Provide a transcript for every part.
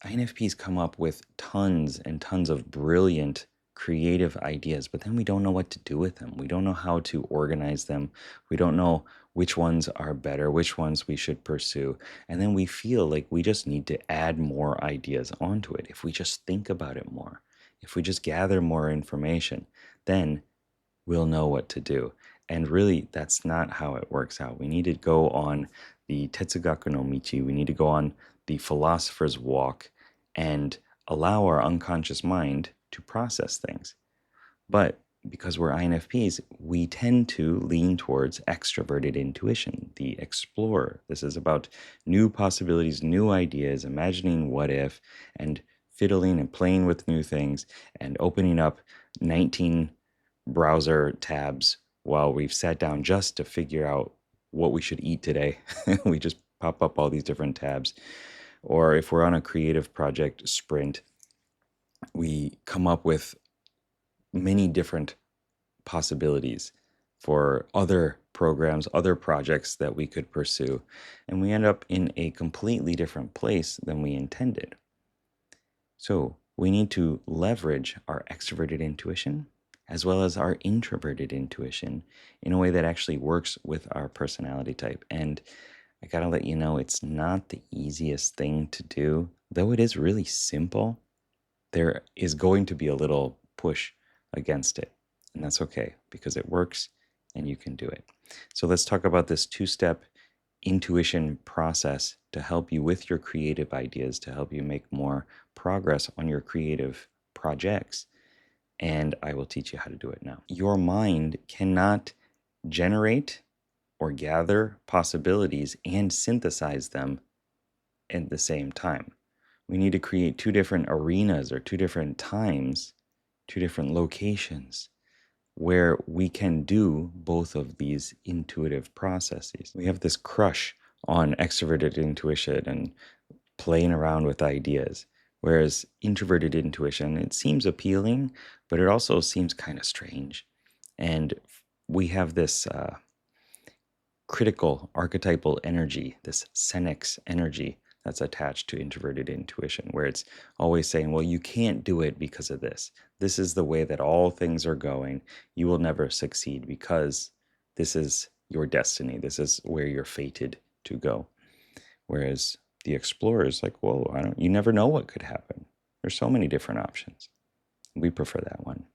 INFPs come up with tons and tons of brilliant creative ideas, but then we don't know what to do with them. We don't know how to organize them. We don't know which ones are better, which ones we should pursue. And then we feel like we just need to add more ideas onto it. If we just think about it more, if we just gather more information, then we'll know what to do. And really, that's not how it works out. We need to go on the Tetsugaku no Michi. We need to go on the philosopher's walk and allow our unconscious mind to process things. But because we're INFPs, we tend to lean towards extroverted intuition, the explorer. This is about new possibilities, new ideas, imagining what if, and fiddling and playing with new things and opening up 19 browser tabs while we've sat down just to figure out what we should eat today. We just pop up all these different tabs. Or if we're on a creative project sprint, we come up with many different possibilities for other programs, other projects that we could pursue. And we end up in a completely different place than we intended. So we need to leverage our extroverted intuition as well as our introverted intuition in a way that actually works with our personality type. And I gotta let you know, it's not the easiest thing to do, though it is really simple. There is going to be a little push against it, and that's okay because it works and you can do it. So let's talk about this two-step intuition process to help you with your creative ideas, to help you make more progress on your creative projects. And I will teach you how to do it now. Your mind cannot generate or gather possibilities and synthesize them at the same time. We need to create two different arenas or two different times, two different locations where we can do both of these intuitive processes. We have this crush on extroverted intuition and playing around with ideas, whereas introverted intuition, it seems appealing, but it also seems kind of strange. And we have this critical archetypal energy, this senex energy that's attached to introverted intuition, where it's always saying, well, you can't do it because of this. This is the way that all things are going. You will never succeed because this is your destiny. This is where you're fated to go. Whereas the explorer is like, whoa, you never know what could happen. There's so many different options. We prefer that one.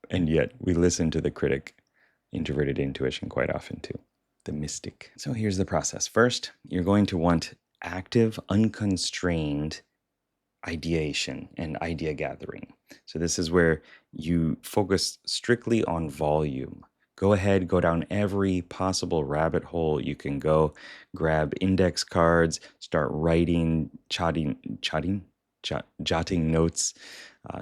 And yet we listen to the critic, introverted intuition, quite often too, the mystic. So here's the process. First, you're going to want active, unconstrained ideation and idea gathering. So this is where you focus strictly on volume. Go ahead, go down every possible rabbit hole you can go. Grab index cards, start writing, jotting notes.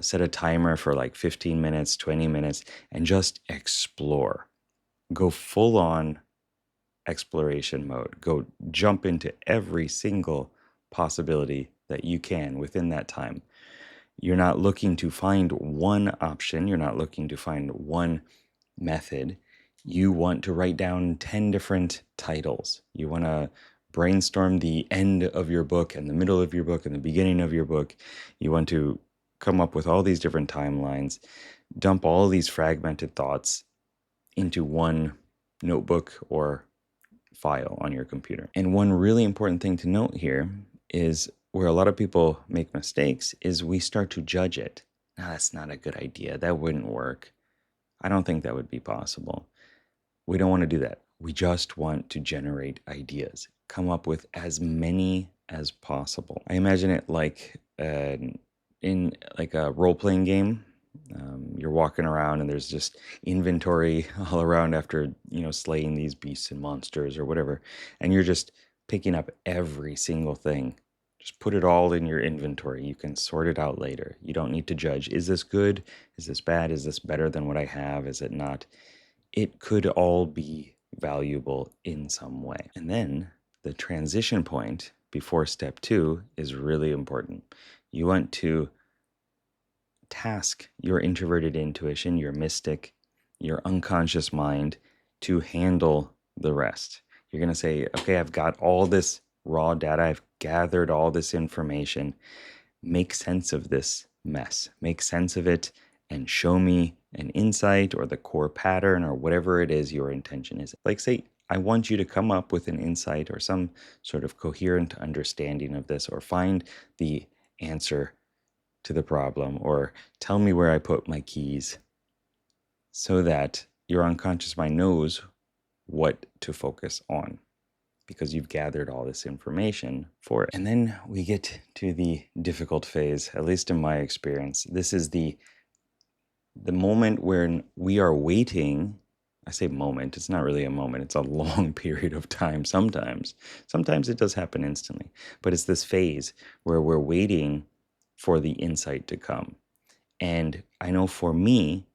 Set a timer for like 15 minutes, 20 minutes, and just explore. Go full on exploration mode. Go jump into every single possibility that you can within that time. You're not looking to find one option. You're not looking to find one method. You want to write down 10 different titles. You want to brainstorm the end of your book and the middle of your book and the beginning of your book. You want to come up with all these different timelines, dump all these fragmented thoughts into one notebook or file on your computer. And one really important thing to note here is where a lot of people make mistakes is we start to judge it. No, that's not a good idea. That wouldn't work. I don't think that would be possible. We don't want to do that. We just want to generate ideas, come up with as many as possible. I imagine it like in like a role-playing game. You're walking around and there's just inventory all around after, slaying these beasts and monsters or whatever. And you're just picking up every single thing. Just put it all in your inventory. You can sort it out later. You don't need to judge. Is this good? Is this bad? Is this better than what I have? Is it not? It could all be valuable in some way. And then the transition point before step 2 is really important. You want to task your introverted intuition, your mystic, your unconscious mind to handle the rest. You're going to say, okay, I've got all this raw data. I've gathered all this information. Make sense of this mess. Make sense of it and show me an insight or the core pattern or whatever it is your intention is. Like, say, I want you to come up with an insight or some sort of coherent understanding of this, or find the answer to the problem, or tell me where I put my keys, so that your unconscious mind knows what to focus on, because you've gathered all this information for it. And then we get to the difficult phase, at least in my experience. This is the moment when we are waiting. I say moment, it's not really a moment, it's a long period of time sometimes. Sometimes it does happen instantly, but it's this phase where we're waiting for the insight to come. And I know for me,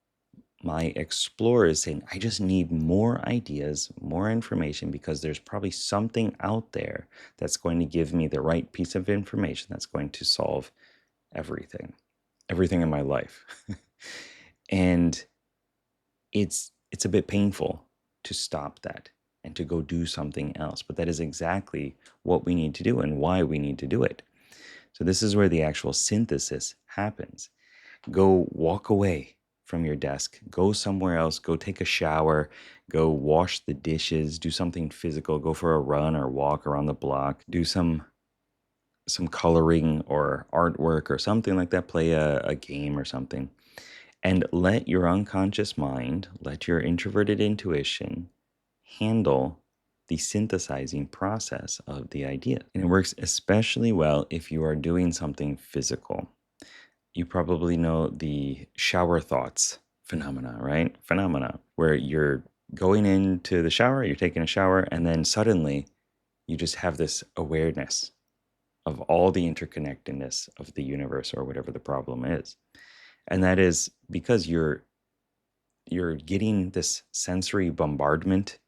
my explorer is saying, I just need more ideas, more information, because there's probably something out there that's going to give me the right piece of information that's going to solve everything in my life. And it's a bit painful to stop that and to go do something else. But that is exactly what we need to do and why we need to do it. So this is where the actual synthesis happens. Go walk away from your desk, go somewhere else, go take a shower, go wash the dishes, do something physical, go for a run or walk around the block, do some coloring or artwork or something like that, play a game or something. And let your unconscious mind, let your introverted intuition handle the synthesizing process of the idea. And it works especially well if you are doing something physical. You probably know the shower thoughts phenomena, right? Phenomena where you're going into the shower, you're taking a shower, and then suddenly you just have this awareness of all the interconnectedness of the universe or whatever the problem is. And that is because you're getting this sensory bombardment,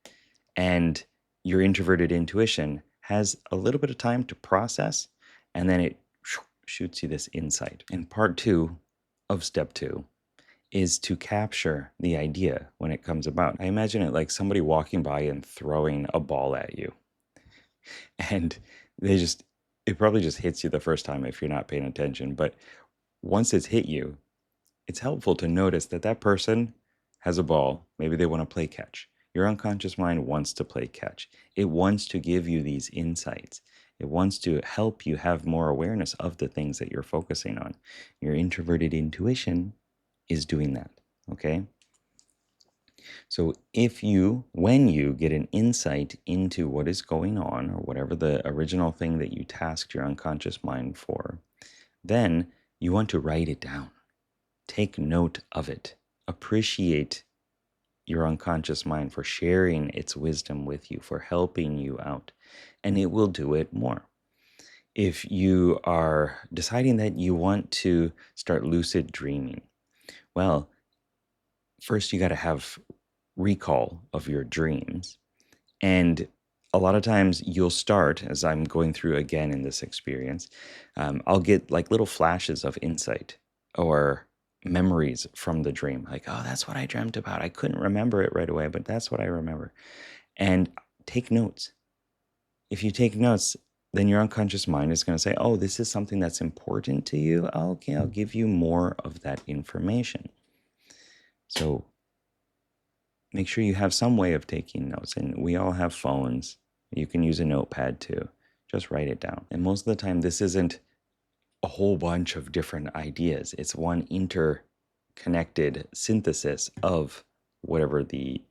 and your introverted intuition has a little bit of time to process, and then it shoots you this insight. And part 2 of step 2 is to capture the idea when it comes about. I imagine it like somebody walking by and throwing a ball at you. And it probably just hits you the first time if you're not paying attention. But once it's hit you, it's helpful to notice that that person has a ball. Maybe they want to play catch. Your unconscious mind wants to play catch. It wants to give you these insights. It wants to help you have more awareness of the things that you're focusing on. Your introverted intuition is doing that, okay? So when you get an insight into what is going on, or whatever the original thing that you tasked your unconscious mind for, then you want to write it down. Take note of it. Appreciate your unconscious mind for sharing its wisdom with you, for helping you out, and it will do it more. If you are deciding that you want to start lucid dreaming, well, first you got to have recall of your dreams. And a lot of times you'll start, as I'm going through again in this experience, I'll get like little flashes of insight or memories from the dream. Like, oh, that's what I dreamt about. I couldn't remember it right away, but that's what I remember. And take notes. If you take notes, then your unconscious mind is going to say, oh, this is something that's important to you. Okay, I'll give you more of that information. So make sure you have some way of taking notes. And we all have phones. You can use a notepad too. Just write it down. And most of the time, this isn't a whole bunch of different ideas. It's one interconnected synthesis of whatever the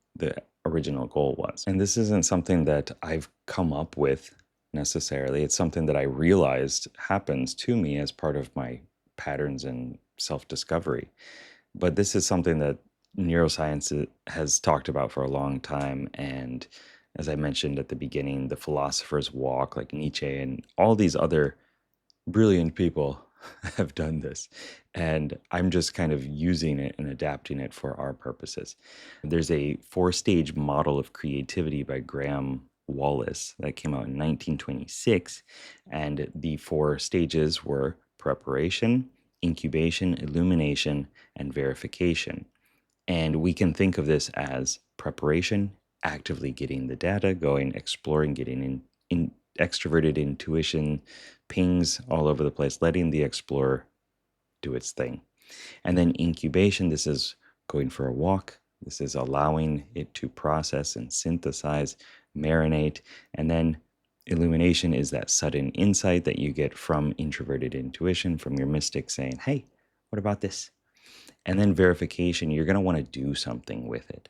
original goal was. And this isn't something that I've come up with necessarily. It's something that I realized happens to me as part of my patterns and self-discovery. But this is something that neuroscience has talked about for a long time. And as I mentioned at the beginning, the philosopher's walk, like Nietzsche and all these other brilliant people have done this. And I'm just kind of using it and adapting it for our purposes. There's a 4-stage model of creativity by Graham Wallace that came out in 1926. And the 4 stages were preparation, incubation, illumination, and verification. And we can think of this as preparation, actively getting the data going, exploring, getting extroverted intuition pings all over the place, letting the explorer do its thing. And then incubation, this is going for a walk. This is allowing it to process and synthesize, marinate. And then illumination is that sudden insight that you get from introverted intuition, from your mystic saying, hey, what about this? And then verification, you're going to want to do something with it,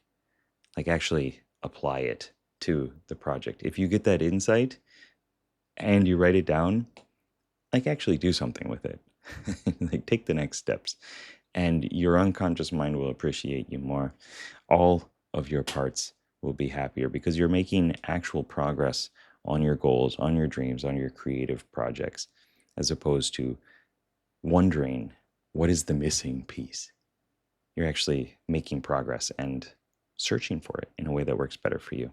like actually apply it to the project. If you get that insight and you write it down, like actually do something with it. Like take the next steps, and your unconscious mind will appreciate you more. All of your parts will be happier because you're making actual progress on your goals, on your dreams, on your creative projects, as opposed to wondering what is the missing piece. You're actually making progress and searching for it in a way that works better for you.